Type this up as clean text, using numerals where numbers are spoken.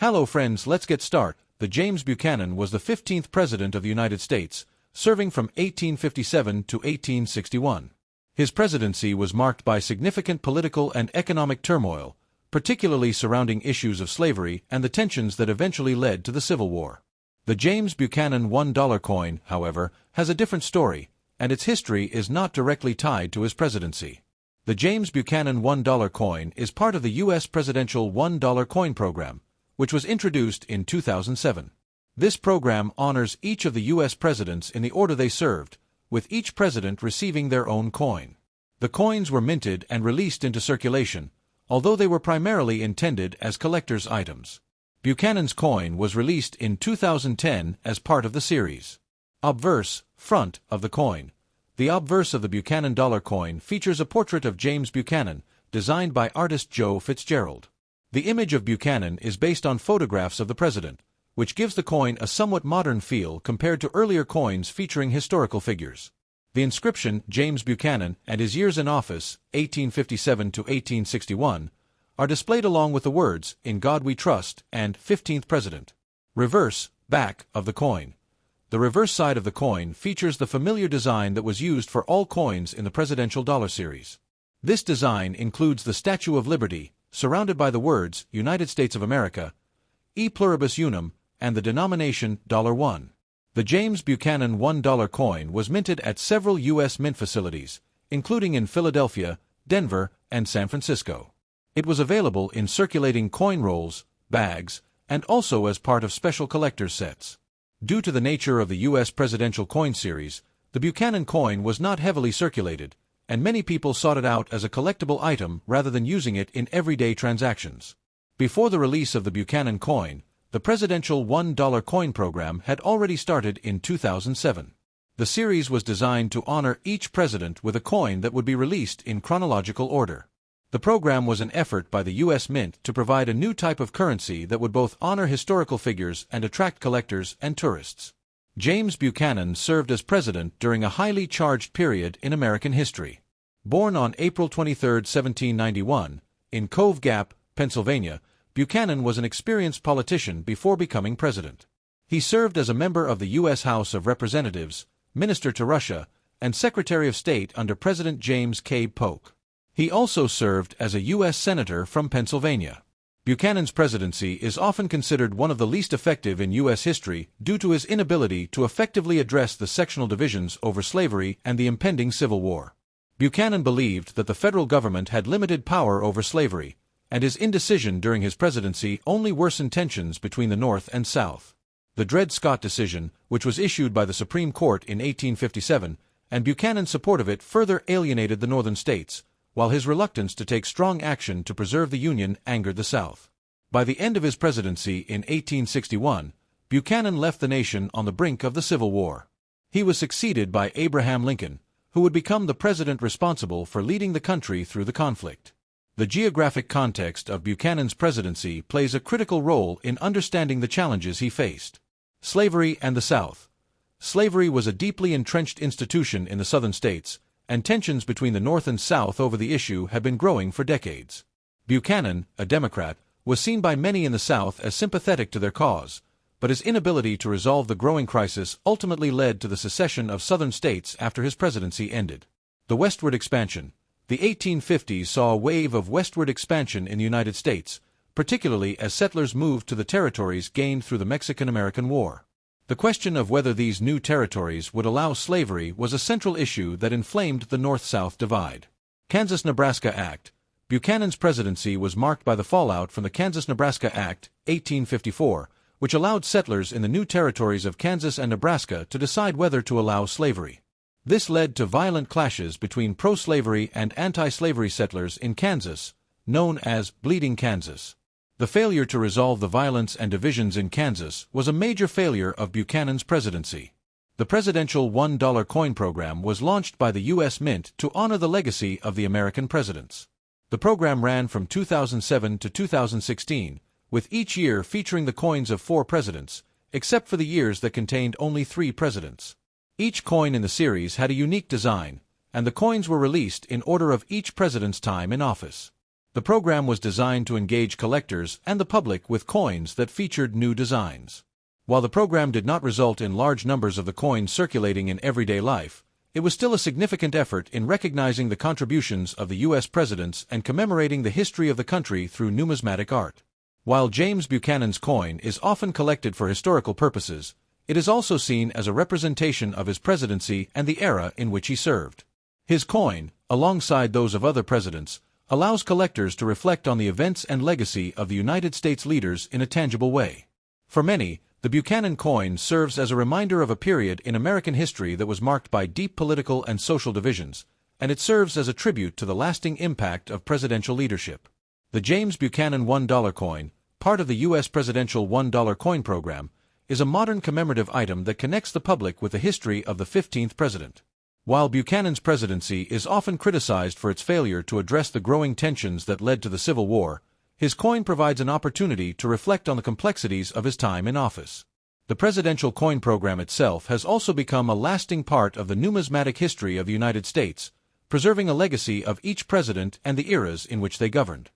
Hello friends, let's get started. The James Buchanan was the 15th President of the United States, serving from 1857 to 1861. His presidency was marked by significant political and economic turmoil, particularly surrounding issues of slavery and the tensions that eventually led to the Civil War. The James Buchanan $1 coin, however, has a different story, and its history is not directly tied to his presidency. The James Buchanan $1 coin is part of the U.S. presidential $1 coin program, which was introduced in 2007. This program honors each of the U.S. presidents in the order they served, with each president receiving their own coin. The coins were minted and released into circulation, although they were primarily intended as collector's items. Buchanan's coin was released in 2010 as part of the series. Obverse, front of the coin. The obverse of the Buchanan dollar coin features a portrait of James Buchanan, designed by artist Joe Fitzgerald. The image of Buchanan is based on photographs of the president, which gives the coin a somewhat modern feel compared to earlier coins featuring historical figures. The inscription, James Buchanan, and his years in office, 1857 to 1861, are displayed along with the words, "In God We Trust," and 15th President. Reverse, back, of the coin. The reverse side of the coin features the familiar design that was used for all coins in the presidential dollar series. This design includes the Statue of Liberty, surrounded by the words, United States of America, E Pluribus Unum, and the denomination $1. The James Buchanan $1 coin was minted at several U.S. mint facilities, including in Philadelphia, Denver, and San Francisco. It was available in circulating coin rolls, bags, and also as part of special collector's sets. Due to the nature of the U.S. presidential coin series, the Buchanan coin was not heavily circulated, and many people sought it out as a collectible item rather than using it in everyday transactions. Before the release of the Buchanan coin, the presidential $1 coin program had already started in 2007. The series was designed to honor each president with a coin that would be released in chronological order. The program was an effort by the U.S. Mint to provide a new type of currency that would both honor historical figures and attract collectors and tourists. James Buchanan served as president during a highly charged period in American history. Born on April 23, 1791, in Cove Gap, Pennsylvania, Buchanan was an experienced politician before becoming president. He served as a member of the U.S. House of Representatives, Minister to Russia, and Secretary of State under President James K. Polk. He also served as a U.S. Senator from Pennsylvania. Buchanan's presidency is often considered one of the least effective in U.S. history due to his inability to effectively address the sectional divisions over slavery and the impending Civil War. Buchanan believed that the federal government had limited power over slavery, and his indecision during his presidency only worsened tensions between the North and South. The Dred Scott decision, which was issued by the Supreme Court in 1857, and Buchanan's support of it further alienated the northern states, while his reluctance to take strong action to preserve the Union angered the South. By the end of his presidency in 1861, Buchanan left the nation on the brink of the Civil War. He was succeeded by Abraham Lincoln, who would become the president responsible for leading the country through the conflict. The geographic context of Buchanan's presidency plays a critical role in understanding the challenges he faced. Slavery and the South. Slavery was a deeply entrenched institution in the southern states, and tensions between the North and South over the issue had been growing for decades. Buchanan, a Democrat, was seen by many in the South as sympathetic to their cause, but his inability to resolve the growing crisis ultimately led to the secession of southern states after his presidency ended. The westward expansion. The 1850s saw a wave of westward expansion in the United States, particularly as settlers moved to the territories gained through the Mexican-American War. The question of whether these new territories would allow slavery was a central issue that inflamed the North-South divide. Kansas-Nebraska Act. Buchanan's presidency was marked by the fallout from the Kansas-Nebraska Act, 1854, which allowed settlers in the new territories of Kansas and Nebraska to decide whether to allow slavery. This led to violent clashes between pro-slavery and anti-slavery settlers in Kansas, known as Bleeding Kansas. The failure to resolve the violence and divisions in Kansas was a major failure of Buchanan's presidency. The presidential $1 coin program was launched by the U.S. Mint to honor the legacy of the American presidents. The program ran from 2007 to 2016, with each year featuring the coins of 4 presidents, except for the years that contained only 3 presidents. Each coin in the series had a unique design, and the coins were released in order of each president's time in office. The program was designed to engage collectors and the public with coins that featured new designs. While the program did not result in large numbers of the coins circulating in everyday life, it was still a significant effort in recognizing the contributions of the U.S. presidents and commemorating the history of the country through numismatic art. While James Buchanan's coin is often collected for historical purposes, it is also seen as a representation of his presidency and the era in which he served. His coin, alongside those of other presidents, allows collectors to reflect on the events and legacy of the United States leaders in a tangible way. For many, the Buchanan coin serves as a reminder of a period in American history that was marked by deep political and social divisions, and it serves as a tribute to the lasting impact of presidential leadership. The James Buchanan $1 coin, part of the U.S. presidential $1 coin program, is a modern commemorative item that connects the public with the history of the 15th president. While Buchanan's presidency is often criticized for its failure to address the growing tensions that led to the Civil War, his coin provides an opportunity to reflect on the complexities of his time in office. The presidential coin program itself has also become a lasting part of the numismatic history of the United States, preserving a legacy of each president and the eras in which they governed.